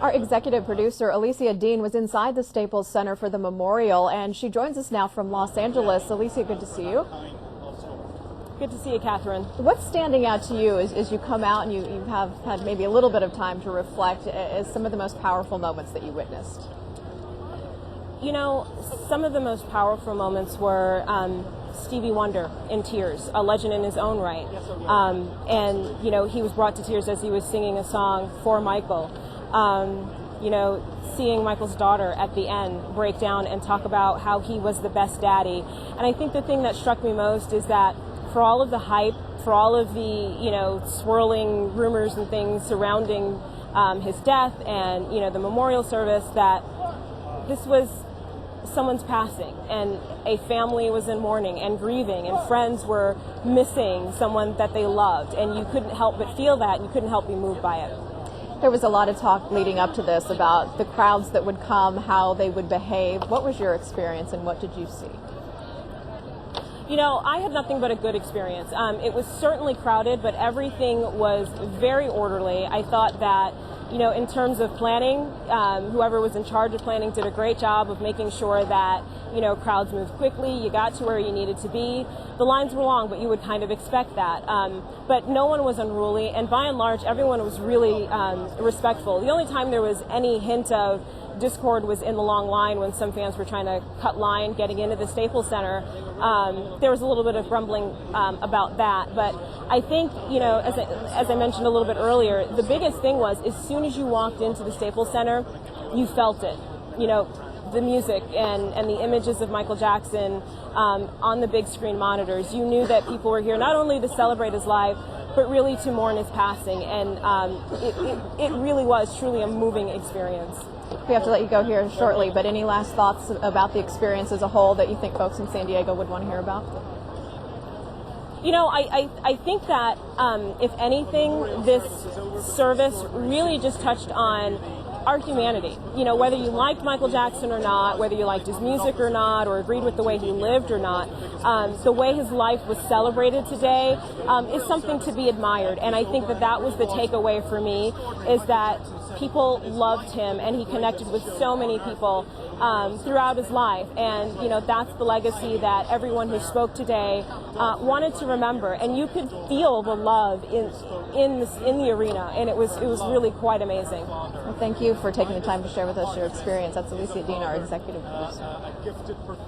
Our executive producer, Alicia Dean, was inside the Staples Center for the memorial, and she joins us now from Los Angeles. Alicia, good to see you. Good to see you, Catherine. What's standing out to you as you come out and you have had maybe a little bit of time to reflect as some of the most powerful moments that you witnessed? You know, some of the most powerful moments were Stevie Wonder in tears, a legend in his own right. And, you know, he was brought to tears as he was singing a song for Michael. You know, seeing Michael's daughter at the end break down and talk about how he was the best daddy. And I think the thing that struck me most is that for all of the hype, for all of the, you know, swirling rumors and things surrounding his death and, you know, the memorial service, that this was someone's passing, and a family was in mourning and grieving, and friends were missing someone that they loved, and you couldn't help but feel that, and you couldn't help be moved by it. There was a lot of talk leading up to this about the crowds that would come, how they would behave. What was your experience, and what did you see? You know, I had nothing but a good experience. It was certainly crowded, but everything was very orderly. I thought that, you know, in terms of planning, whoever was in charge of planning did a great job of making sure that, you know, crowds moved quickly, you got to where you needed to be. The lines were long, but you would kind of expect that. But no one was unruly, and by and large, everyone was really respectful. The only time there was any hint of discord was in the long line when some fans were trying to cut line getting into the Staples Center. There was a little bit of grumbling about that, but I think, you know, as I mentioned a little bit earlier, the biggest thing was as soon as you walked into the Staples Center, you felt it. You know, the music and the images of Michael Jackson on the big screen monitors. You knew that people were here not only to celebrate his life, but really to mourn his passing, and it really was truly a moving experience. We have to let you go here shortly, but any last thoughts about the experience as a whole that you think folks in San Diego would want to hear about? You know, I think that if anything, this service really just touched on our humanity. You know, whether you liked Michael Jackson or not, whether you liked his music or not, or agreed with the way he lived or not, the way his life was celebrated today is something to be admired. And I think that that was the takeaway for me, is that people loved him, and he connected with so many people throughout his life. And, you know, that's the legacy that everyone who spoke today wanted to remember. And you could feel the love in the arena, and it was really quite amazing. Well, thank you for taking the time to share with us your experience. That's Alicia Dean, our executive producer.